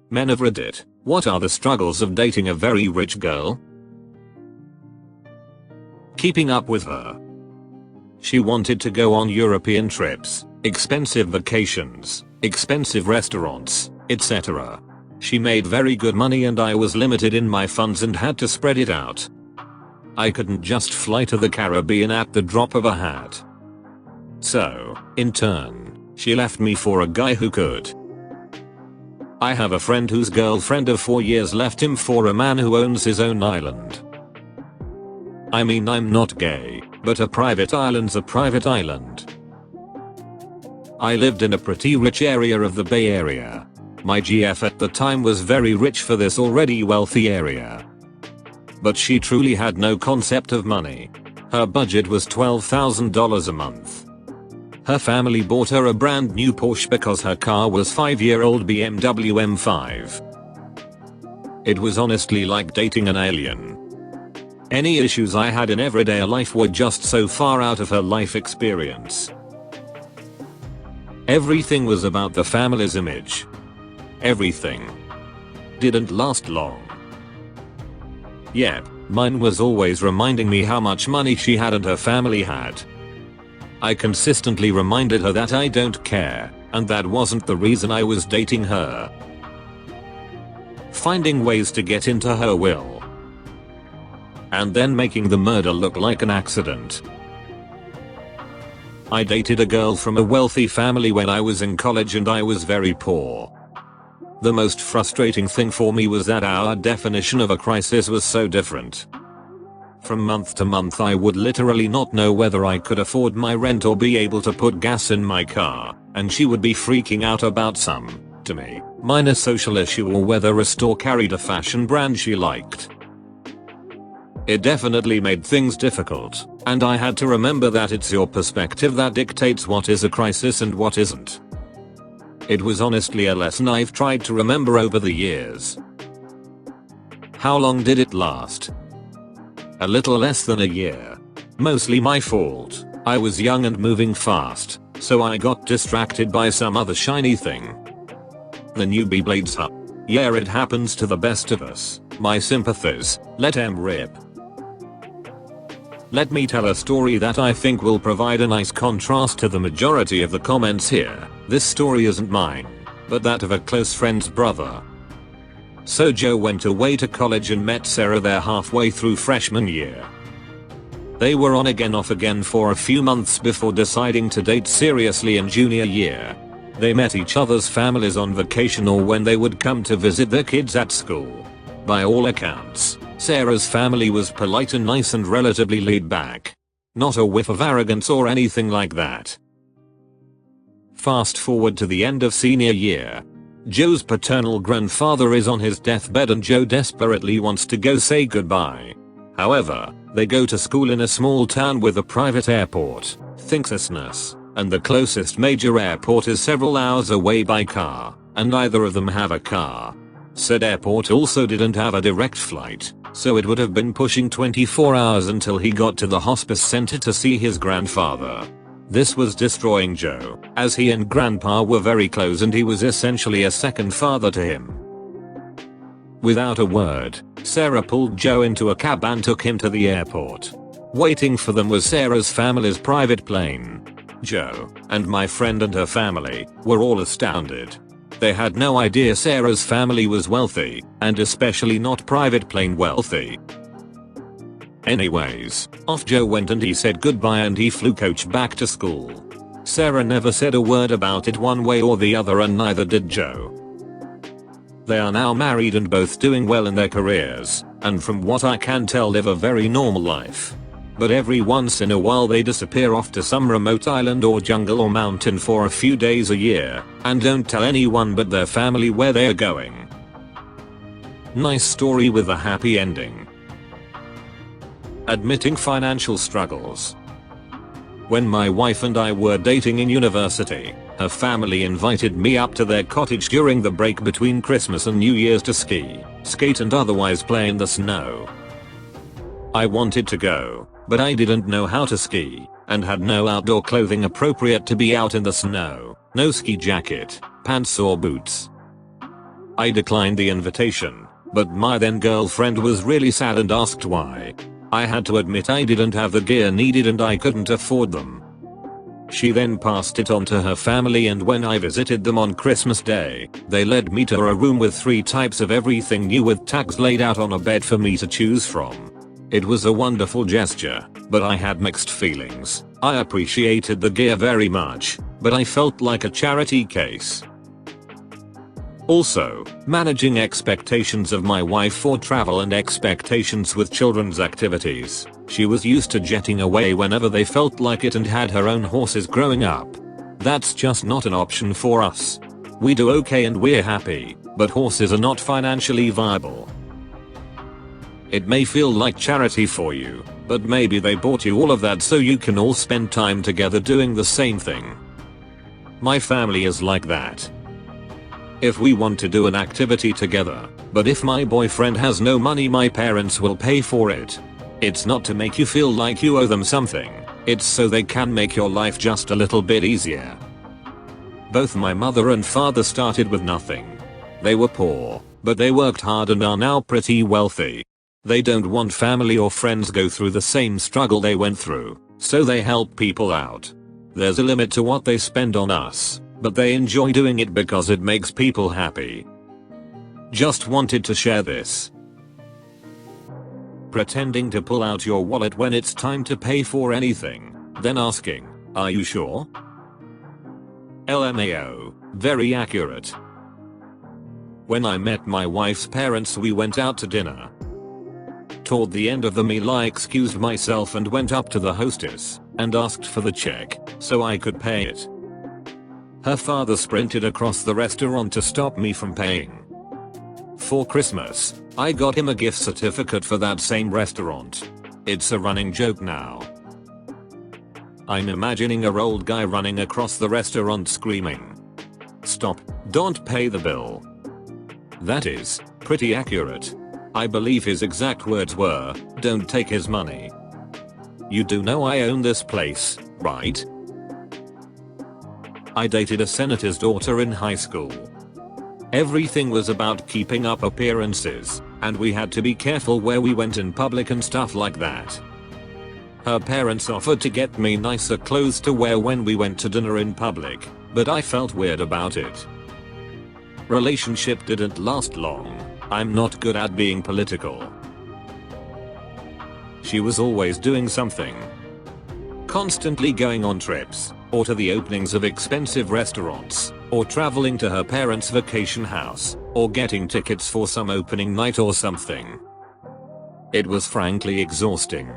Men of Reddit, what are the struggles of dating a very rich girl? Keeping up with her. She wanted to go on European trips, expensive vacations, expensive restaurants, etc. She made very good money and I was limited in my funds and had to spread it out. I couldn't just fly to the Caribbean at the drop of a hat. So, in turn, she left me for a guy who could. I have a friend whose girlfriend of 4 years left him for a man who owns his own island. I mean, I'm not gay, but a private island's a private island. I lived in a pretty rich area of the Bay Area. My GF at the time was very rich for this already wealthy area. But she truly had no concept of money. Her budget was $12,000 a month. Her family bought her a brand new Porsche because her car was 5-year-old BMW M5. It was honestly like dating an alien. Any issues I had in everyday life were just so far out of her life experience. Everything was about the family's image. Everything. Didn't last long. Yep, mine was always reminding me how much money she had and her family had. I consistently reminded her that I don't care, and that wasn't the reason I was dating her. Finding ways to get into her will. And then making the murder look like an accident. I dated a girl from a wealthy family when I was in college and I was very poor. The most frustrating thing for me was that our definition of a crisis was so different. From month to month I would literally not know whether I could afford my rent or be able to put gas in my car, and she would be freaking out about some, to me, minor social issue or whether a store carried a fashion brand she liked. It definitely made things difficult, and I had to remember that it's your perspective that dictates what is a crisis and what isn't. It was honestly a lesson I've tried to remember over the years. How long did it last? A little less than a year. Mostly my fault. I was young and moving fast, so I got distracted by some other shiny thing. The newbie blades up. Yeah, it happens to the best of us. My sympathies, let 'em rip. Let me tell a story that I think will provide a nice contrast to the majority of the comments here. This story isn't mine, but that of a close friend's brother. So Joe went away to college and met Sarah there halfway through freshman year. They were on again off again for a few months before deciding to date seriously in junior year. They met each other's families on vacation or when they would come to visit their kids at school. By all accounts, Sarah's family was polite and nice and relatively laid back. Not a whiff of arrogance or anything like that. Fast forward to the end of senior year. Joe's paternal grandfather is on his deathbed and Joe desperately wants to go say goodbye. However, they go to school in a small town with a private airport, Texas, and the closest major airport is several hours away by car, and neither of them have a car. Said airport also didn't have a direct flight, so it would have been pushing 24 hours until he got to the hospice center to see his grandfather. This was destroying Joe, as he and Grandpa were very close and he was essentially a second father to him. Without a word, Sarah pulled Joe into a cab and took him to the airport. Waiting for them was Sarah's family's private plane. Joe, and my friend and her family, were all astounded. They had no idea Sarah's family was wealthy, and especially not private plane wealthy. Anyways, off Joe went and he said goodbye and he flew coach back to school. Sarah never said a word about it one way or the other and neither did Joe. They are now married and both doing well in their careers, and from what I can tell live a very normal life. But every once in a while they disappear off to some remote island or jungle or mountain for a few days a year, and don't tell anyone but their family where they are going. Nice story with a happy ending. Admitting financial struggles. When my wife and I were dating in university, her family invited me up to their cottage during the break between Christmas and New Year's to ski, skate and otherwise play in the snow. I wanted to go, but I didn't know how to ski, and had no outdoor clothing appropriate to be out in the snow, no ski jacket, pants or boots. I declined the invitation, but my then girlfriend was really sad and asked why. I had to admit I didn't have the gear needed and I couldn't afford them. She then passed it on to her family, and when I visited them on Christmas Day, they led me to a room with 3 types of everything new with tags laid out on a bed for me to choose from. It was a wonderful gesture, but I had mixed feelings. I appreciated the gear very much, but I felt like a charity case. Also, managing expectations of my wife for travel and expectations with children's activities. She was used to jetting away whenever they felt like it and had her own horses growing up. That's just not an option for us. We do okay and we're happy, but horses are not financially viable. It may feel like charity for you, but maybe they bought you all of that so you can all spend time together doing the same thing. My family is like that. If we want to do an activity together, but if my boyfriend has no money, my parents will pay for it. It's not to make you feel like you owe them something, it's so they can make your life just a little bit easier. Both my mother and father started with nothing. They were poor, but they worked hard and are now pretty wealthy. They don't want family or friends go through the same struggle they went through, so they help people out. There's a limit to what they spend on us, but they enjoy doing it because it makes people happy. Just wanted to share this. Pretending to pull out your wallet when it's time to pay for anything, then asking, "Are you sure?" LMAO, very accurate. When I met my wife's parents, we went out to dinner. Toward the end of the meal, I excused myself and went up to the hostess and asked for the check so I could pay it. Her father sprinted across the restaurant to stop me from paying. For Christmas, I got him a gift certificate for that same restaurant. It's a running joke now. I'm imagining a old guy running across the restaurant screaming, "Stop, don't pay the bill." That is pretty accurate. I believe his exact words were, "Don't take his money." You do know I own this place, right? I dated a senator's daughter in high school. Everything was about keeping up appearances, and we had to be careful where we went in public and stuff like that. Her parents offered to get me nicer clothes to wear when we went to dinner in public, but I felt weird about it. Relationship didn't last long. I'm not good at being political. She was always doing something. Constantly going on trips, or to the openings of expensive restaurants, or traveling to her parents' vacation house, or getting tickets for some opening night or something. It was frankly exhausting.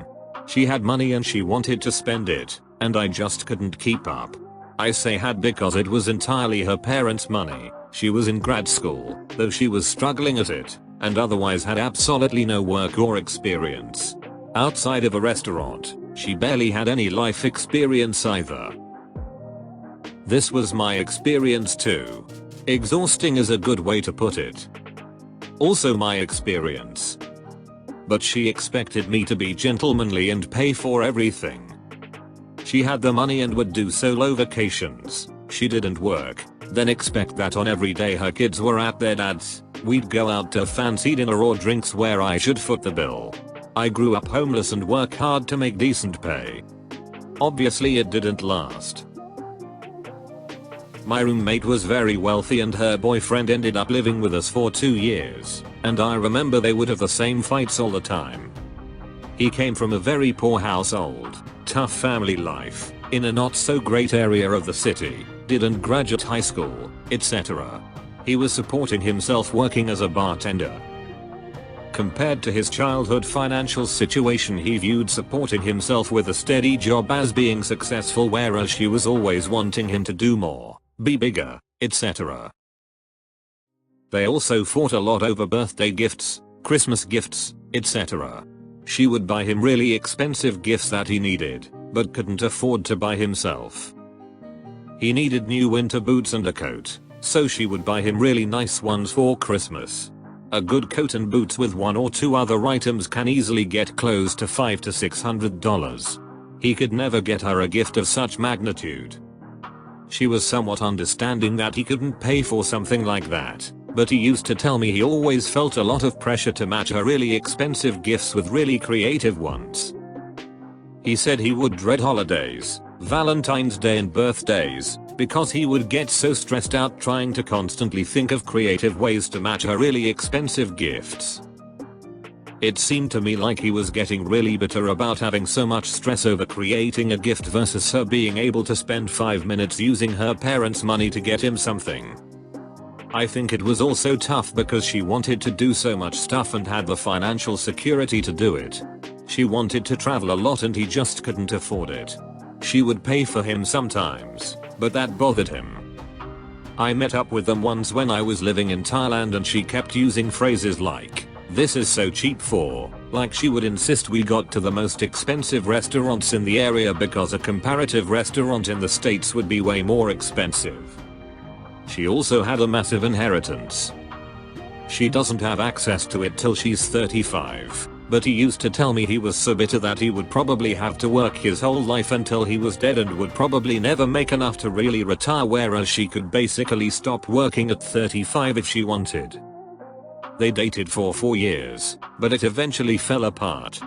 She had money and she wanted to spend it, and I just couldn't keep up. I say had because it was entirely her parents' money. She was in grad school, though she was struggling at it, and otherwise had absolutely no work or experience. Outside of a restaurant, she barely had any life experience either. This was my experience too. Exhausting is a good way to put it. Also my experience. But she expected me to be gentlemanly and pay for everything. She had the money and would do solo vacations. She didn't work, then expect that on every day her kids were at their dad's, we'd go out to fancy dinner or drinks where I should foot the bill. I grew up homeless and work hard to make decent pay. Obviously it didn't last. My roommate was very wealthy and her boyfriend ended up living with us for 2 years, and I remember they would have the same fights all the time. He came from a very poor household, tough family life, in a not so great area of the city, didn't graduate high school, etc. He was supporting himself working as a bartender. Compared to his childhood financial situation, he viewed supporting himself with a steady job as being successful, whereas she was always wanting him to do more, be bigger, etc. They also fought a lot over birthday gifts, Christmas gifts, etc. She would buy him really expensive gifts that he needed, but couldn't afford to buy himself. He needed new winter boots and a coat, so she would buy him really nice ones for Christmas. A good coat and boots with 1 or 2 other items can easily get close to $500 to $600. He could never get her a gift of such magnitude. She was somewhat understanding that he couldn't pay for something like that, But he used to tell me he always felt a lot of pressure to match her really expensive gifts with really creative ones. He said he would dread holidays, Valentine's Day and birthdays, because he would get so stressed out trying to constantly think of creative ways to match her really expensive gifts. It seemed to me like he was getting really bitter about having so much stress over creating a gift versus her being able to spend 5 minutes using her parents' money to get him something. I think it was also tough because she wanted to do so much stuff and had the financial security to do it. She wanted to travel a lot and he just couldn't afford it. She would pay for him sometimes, but that bothered him. I met up with them once when I was living in Thailand and she kept using phrases like, "This is so cheap for," like she would insist we got to the most expensive restaurants in the area because a comparative restaurant in the States would be way more expensive. She also had a massive inheritance. She doesn't have access to it till she's 35. But he used to tell me he was so bitter that he would probably have to work his whole life until he was dead and would probably never make enough to really retire, whereas she could basically stop working at 35 if she wanted. They dated for 4 years, but it eventually fell apart.